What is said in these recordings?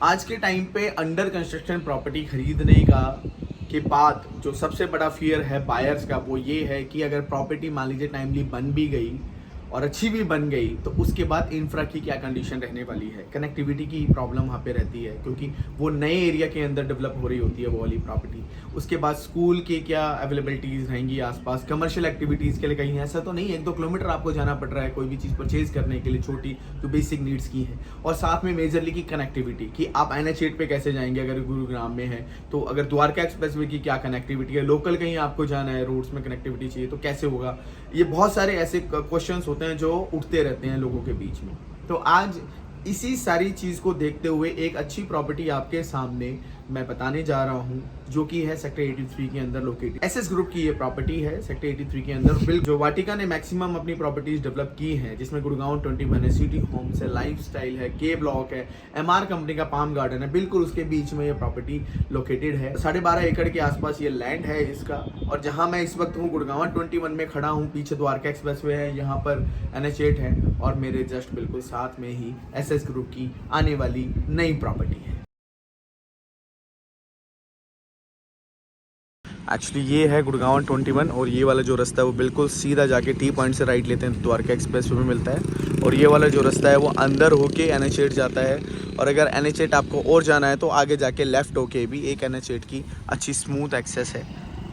आज के टाइम पे अंडर कंस्ट्रक्शन प्रॉपर्टी खरीदने का के बाद जो सबसे बड़ा फियर है बायर्स का वो ये है कि अगर प्रॉपर्टी मान लीजिए टाइमली बन भी गई और अच्छी भी बन गई तो उसके बाद इंफ्रा की क्या कंडीशन रहने वाली है। कनेक्टिविटी की प्रॉब्लम वहाँ पे रहती है क्योंकि वो नए एरिया के अंदर डेवलप हो रही होती है वो वाली प्रॉपर्टी। उसके बाद स्कूल के क्या अवेलेबिलिटीज़ रहेंगी आसपास, कमर्शियल एक्टिविटीज़ के लिए कहीं ऐसा तो नहीं है 1-2 किलोमीटर आपको जाना पड़ रहा है कोई भी चीज़ परचेज करने के लिए छोटी जो बेसिक नीड्स की है। और साथ में मेजरली की कनेक्टिविटी कि आप NH8 पे कैसे जाएंगे अगर गुरुग्राम में है तो, अगर द्वारका एक्सप्रेसवे की क्या कनेक्टिविटी है, लोकल कहीं आपको जाना है रोड्स में कनेक्टिविटी चाहिए तो कैसे होगा। ये बहुत सारे ऐसे क्वेश्चंस होते हैं जो उठते रहते हैं लोगों के बीच में। तो आज इसी सारी चीज़ को देखते हुए एक अच्छी प्रॉपर्टी आपके सामने मैं बताने जा रहा हूं जो कि है सेक्टर 83 के अंदर लोकेटेड। SS ग्रुप की ये प्रॉपर्टी है सेक्टर 83 के अंदर। बिल्कुल जो वाटिका ने मैक्सिमम अपनी प्रॉपर्टीज डेवलप की हैं जिसमें गुड़गांव 21 है, सिटी होम्स है, लाइफस्टाइल है, के ब्लॉक है, MR कंपनी का पाम गार्डन है, बिल्कुल उसके बीच में ये प्रॉपर्टी लोकेटेड है। 12.5 एकड़ के आसपास ये लैंड है इसका। और जहाँ मैं इस वक्त हूँ गुड़गांव 21 में खड़ा हूँ, पीछे द्वारका एक्सप्रेसवे है, यहाँ पर NH8 है और मेरे जस्ट बिल्कुल साथ में ही SS ग्रुप की आने वाली नई प्रॉपर्टी है। एक्चुअली ये है गुड़गांव 21 और ये वाला जो रास्ता है वो बिल्कुल सीधा जाके टी पॉइंट से राइट लेते हैं तो द्वारका एक्सप्रेस में मिलता है। और ये वाला जो रास्ता है वो अंदर होके NH8 जाता है। और अगर NH8 आपको और जाना है तो आगे जाके लेफ़्ट होके भी एक NH8 की अच्छी स्मूथ एक्सेस है।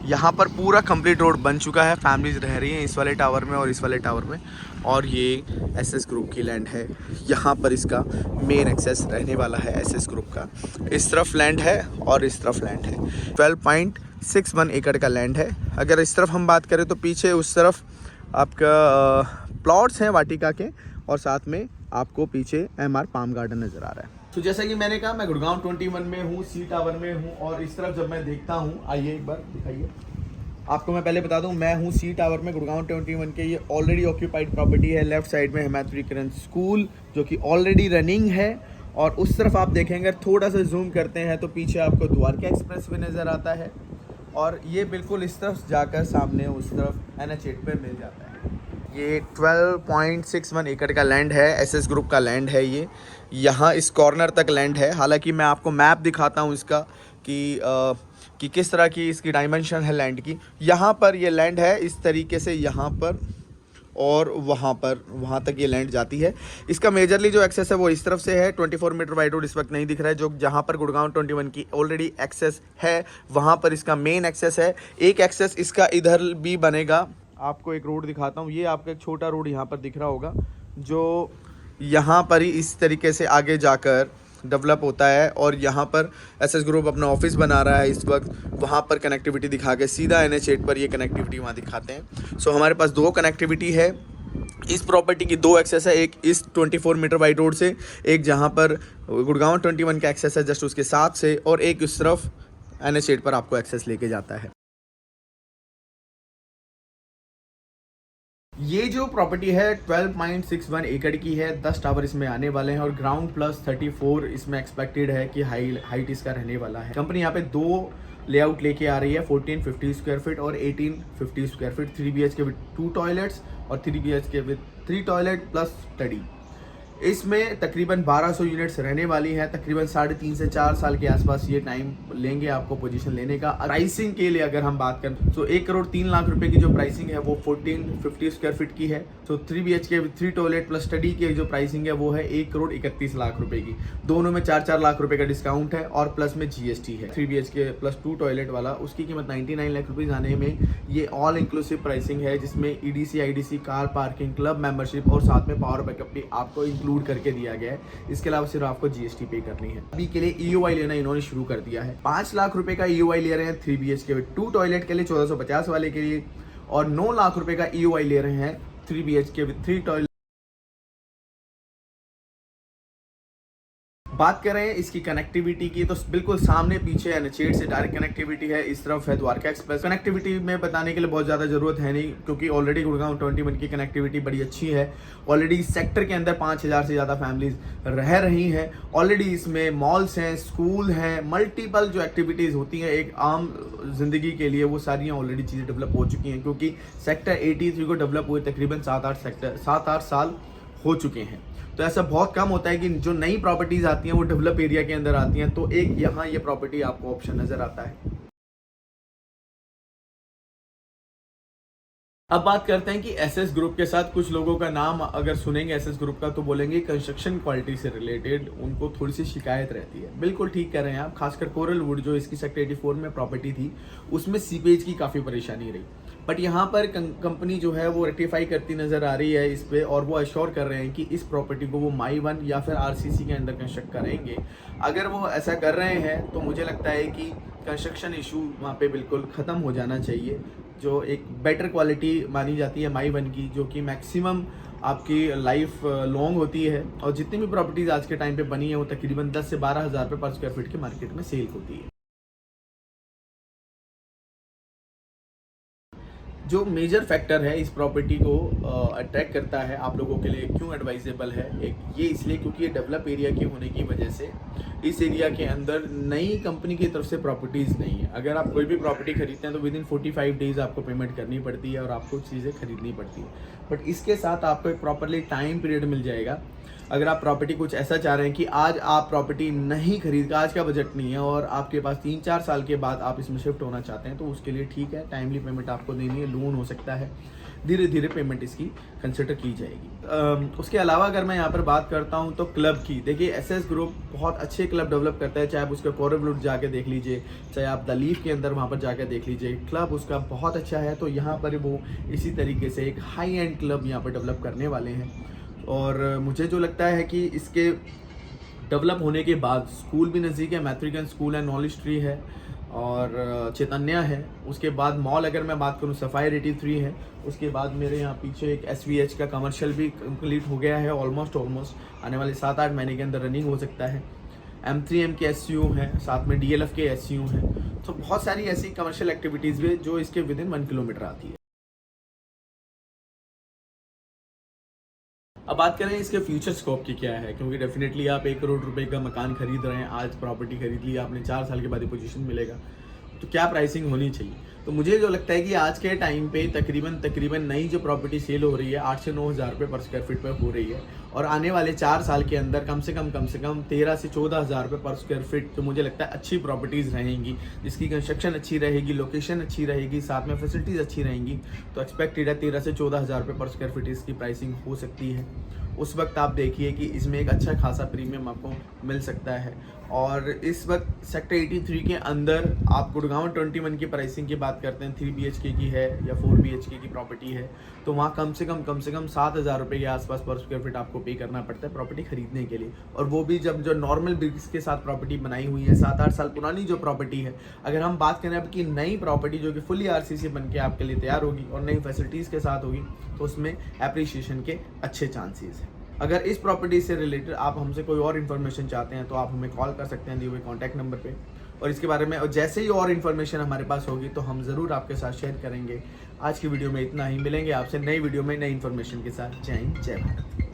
यहाँ पर पूरा कंप्लीट रोड बन चुका है, फैमिलीज रह रही हैं इस वाले टावर में और इस वाले टावर में। और ये SS ग्रुप की लैंड है, यहाँ पर इसका मेन एक्सेस रहने वाला है SS ग्रुप का। इस तरफ लैंड है और इस तरफ लैंड है। 12.61 एकड़ का लैंड है। अगर इस तरफ हम बात करें तो पीछे उस तरफ आपका प्लॉट्स हैं वाटिका के और साथ में आपको पीछे MR पाम गार्डन नज़र आ रहा है। तो जैसा कि मैंने कहा मैं गुड़गांव 21 में हूँ, सी टावर में हूँ। और इस तरफ जब मैं देखता हूँ, आइए एक बार दिखाइए आपको। मैं पहले बता दूं मैं हूँ सी टावर में गुड़गांव 21 के। ये ऑलरेडी ऑक्यूपाइड प्रॉपर्टी है। लेफ्ट साइड में हिमायतुरीकरण स्कूल जो कि ऑलरेडी रनिंग है। और उस तरफ आप देखेंगे थोड़ा सा जूम करते हैं तो पीछे आपको द्वारका एक्सप्रेसवे नज़र आता है। और ये बिल्कुल इस तरफ जाकर सामने उस तरफ NH8 पे मिल जाता है। ये 12.61 एकड़ का लैंड है, SS ग्रुप का लैंड है ये। यहाँ इस कॉर्नर तक लैंड है। हालांकि मैं आपको मैप दिखाता हूँ इसका कि किस तरह की इसकी डायमेंशन है लैंड की। यहाँ पर ये लैंड है इस तरीके से, यहाँ पर और वहाँ तक ये लैंड जाती है। इसका मेजरली जो एक्सेस है वो इस तरफ से है। 24 मीटर वाइड रोड इस वक्त नहीं दिख रहा है जो जहाँ पर गुड़गांव 21 की ऑलरेडी एक्सेस है वहाँ पर इसका मेन एक्सेस है। एक एक्सेस इसका इधर भी बनेगा। आपको एक रोड दिखाता हूँ, ये आपका एक छोटा रोड यहाँ पर दिख रहा होगा जो यहाँ पर ही इस तरीके से आगे जाकर डेवलप होता है। और यहाँ पर SS ग्रुप अपना ऑफिस बना रहा है इस वक्त। वहाँ पर कनेक्टिविटी दिखा के सीधा NH8 पर ये कनेक्टिविटी वहाँ दिखाते हैं। सो हमारे पास 2 कनेक्टिविटी है। इस प्रॉपर्टी की 2 एक्सेस है, एक इस 24 मीटर वाइड रोड से, एक जहाँ पर गुड़गांव 21 का एक्सेस है जस्ट उसके साथ से, और एक इस तरफ NH8 पर आपको एक्सेस लेके जाता है। ये जो प्रॉपर्टी है 12.61 एकड़ की है। 10 टावर इसमें आने वाले हैं और ग्राउंड प्लस 34 इसमें एक्सपेक्टेड है कि हाइट इसका रहने वाला है। कंपनी यहाँ पे 2 लेआउट लेके आ रही है, 1450 स्क्वायर फीट और 1850 square feet. 3 BHK with 2 toilets और 3 BHK with 3 toilet plus study. इसमें तकरीबन 1200 यूनिट्स रहने वाली हैं। तकरीबन 3.5 से 4 साल के आसपास ये टाइम लेंगे आपको पोजीशन लेने का। प्राइसिंग के लिए अगर हम बात करें तो 1 करोड़ 3 लाख रुपए की जो प्राइसिंग है वो 1450 स्क्वायर फीट की है। तो 3 BHK with 3 toilet plus study की जो प्राइसिंग है वो है 1 करोड़ 31 लाख रुपए की। दोनों में 4-4 लाख रुपए का डिस्काउंट है और प्लस में GST है। 3 BHK प्लस 2 टॉयलेट वाला उसकी कीमत 99 लाख रुपीज़ आने में ये ऑल इंक्लूसिव प्राइसिंग है जिसमें EDC IDC car parking club membership और साथ में पावर बैकअप भी आपको इंक्लूड करके दिया गया है। इसके अलावा सिर्फ आपको GST पे करनी है। अभी के लिए EOI लेना इन्होंने शुरू कर दिया है। 5 लाख रुपए का EOI ले रहे हैं 3 BHK विद 2 टॉयलेट के लिए, 1450 वाले के लिए, और 9 लाख रुपए का EOI ले रहे हैं 3 BHK विद 3 टॉयलेट। बात करें इसकी कनेक्टिविटी की तो बिल्कुल सामने पीछे NH8 से डायरेक्ट कनेक्टिविटी है। इस तरफ है द्वारका एक्सप्रेस। कनेक्टिविटी में बताने के लिए बहुत ज़्यादा ज़रूरत है नहीं क्योंकि ऑलरेडी गुड़गांव 21 की कनेक्टिविटी बड़ी अच्छी है। ऑलरेडी सेक्टर के अंदर 5000 से ज़्यादा फैमिलीज रह रही हैं। ऑलरेडी इसमें मॉल्स हैं, स्कूल हैं, मल्टीपल जो एक्टिविटीज़ होती हैं एक आम जिंदगी के लिए वो सारी ऑलरेडी चीज़ें डेवलप हो चुकी हैं क्योंकि सेक्टर 83 को डेवलप हुए तकरीबन 7-8 साल हो चुके हैं। तो ऐसा बहुत कम होता है कि जो नई प्रॉपर्टीज आती हैं वो डेवलप एरिया के अंदर आती हैं, तो एक यहाँ ये प्रॉपर्टी आपको ऑप्शन नजर आता है। अब बात करते हैं कि एसएस ग्रुप के साथ कुछ लोगों का नाम अगर सुनेंगे एसएस ग्रुप का तो बोलेंगे कंस्ट्रक्शन क्वालिटी से रिलेटेड उनको थोड़ी सी शिकायत रहती है। बिल्कुल ठीक कर रहे हैं आप, खासकर कोरल वुड जो इसकी सेक्टर 84 में प्रॉपर्टी थी उसमें सीपेज की काफ़ी परेशानी रही, बट यहाँ पर कंपनी जो है वो रेक्टिफाई करती नज़र आ रही है इस पे, और वो अश्योर कर रहे हैं कि इस प्रॉपर्टी को वो माई 1 या फिर आरसीसी के अंदर कंस्ट्रक्ट करेंगे। अगर वो ऐसा कर रहे हैं तो मुझे लगता है कि कंस्ट्रक्शन इशू वहाँ पे बिल्कुल ख़त्म हो जाना चाहिए। जो एक बेटर क्वालिटी मानी जाती है माई 1 की, जो कि मैक्सिमम आपकी लाइफ लॉन्ग होती है, और जितनी भी प्रॉपर्टीज़ आज के टाइम पे बनी है वो तकरीबन 10 से 12 हज़ार रुपये पर स्क्वायर फीट की मार्केट में सेल होती है। जो मेजर फैक्टर है इस प्रॉपर्टी को अट्रैक्ट करता है आप लोगों के लिए क्यों एडवाइजेबल है, एक ये इसलिए क्योंकि ये डेवलप एरिया के होने की वजह से इस एरिया के अंदर नई कंपनी की तरफ से प्रॉपर्टीज़ नहीं है। अगर आप कोई भी प्रॉपर्टी खरीदते हैं तो विद इन 45 डेज़ आपको पेमेंट करनी पड़ती है और आपको चीज़ें खरीदनी पड़ती है, बट इसके साथ आपको एक प्रॉपरली टाइम पीरियड मिल जाएगा। अगर आप प्रॉपर्टी कुछ ऐसा चाह रहे हैं कि आज आप प्रॉपर्टी नहीं खरीद, आज का बजट नहीं है और आपके पास 3-4 साल के बाद आप इसमें शिफ्ट होना चाहते हैं, तो उसके लिए ठीक है, टाइमली पेमेंट आपको देनी है, लोन हो सकता है, धीरे धीरे पेमेंट इसकी कंसिडर की जाएगी। उसके अलावा अगर मैं यहाँ पर बात करता हूँ तो क्लब की, देखिए एसएस ग्रुप बहुत अच्छे क्लब डेवलप करता है, चाहे आप उसका कोरल वुड जाके देख लीजिए, चाहे आप द लीफ के अंदर वहाँ पर जाकर देख लीजिए, क्लब उसका बहुत अच्छा है। तो यहाँ पर वो इसी तरीके से एक हाई एंड क्लब यहाँ पर डेवलप करने वाले हैं, और मुझे जो लगता है कि इसके डेवलप होने के बाद स्कूल भी नज़दीक है, मैथ्रिकन स्कूल है, नॉलेज ट्री है और चैतन्या है, उसके बाद मॉल अगर मैं बात करूँ सफायर 83 है, उसके बाद मेरे यहाँ पीछे एक SVH का कमर्शियल भी कंप्लीट हो गया है, ऑलमोस्ट आने वाले 7-8 महीने के अंदर रनिंग हो सकता है। M3M के SCU हैं, साथ में DLF के SCU हैं, तो बहुत सारी ऐसी कमर्शियल एक्टिविटीज़ भी जो इसके विद इन 1 किलोमीटर आती है। अब बात करें इसके फ्यूचर स्कोप की क्या है, क्योंकि डेफिनेटली आप 1 करोड़ रुपए का मकान खरीद रहे हैं, आज प्रॉपर्टी खरीद ली आपने, 4 साल के बाद ही पोजीशन मिलेगा, तो क्या प्राइसिंग होनी चाहिए। तो मुझे जो लगता है कि आज के टाइम पे तकरीबन नई जो प्रॉपर्टी सेल हो रही है 8 से 9 हज़ार रुपये पर स्क्वायर फीट पर हो रही है, और आने वाले 4 साल के अंदर कम से कम 13 से 14 हज़ार रुपये पर स्क्वायर फीट तो मुझे लगता है अच्छी प्रॉपर्टीज़ रहेंगी, जिसकी कंस्ट्रक्शन अच्छी रहेगी, लोकेशन अच्छी रहेगी, साथ में फैसिलिटीज़ अच्छी रहेंगी, तो एक्सपेक्टेड है 13 से 14 हज़ार रुपये पर स्क्वायर फीट इसकी प्राइसिंग हो सकती है। उस वक्त आप देखिए कि इसमें एक अच्छा खासा प्रीमियम आपको मिल सकता है। और इस वक्त सेक्टर 83 के अंदर आप गुड़गांव 21 की प्राइसिंग की बात करते हैं, 3 BHK की है या 4 BHK की प्रॉपर्टी है, तो वहाँ कम से कम 7 हज़ार रुपये के आसपास पर स्क्वायर फीट आपको पे करना पड़ता है प्रॉपर्टी खरीदने के लिए, और वो भी जब जो नॉर्मल ब्रिक्स के साथ प्रॉपर्टी बनाई हुई है, 7-8 साल पुरानी जो प्रॉपर्टी है। अगर हम बात करें अब की नई प्रॉपर्टी जो कि फुली RCC बन के आपके लिए तैयार होगी और नई फैसिलिटीज़ के साथ होगी, तो उसमें एप्रिसिएशन के अच्छे चांसेस हैं। अगर इस प्रॉपर्टी से रिलेटेड आप हमसे कोई और इन्फॉर्मेशन चाहते हैं तो आप हमें कॉल कर सकते हैं दिए हुए कॉन्टैक्ट नंबर पे, और इसके बारे में और जैसे ही और इन्फॉर्मेशन हमारे पास होगी तो हम ज़रूर आपके साथ शेयर करेंगे। आज की वीडियो में इतना ही, मिलेंगे आपसे नई वीडियो में नई इन्फॉर्मेशन के साथ। जय हिंद, जय भारत।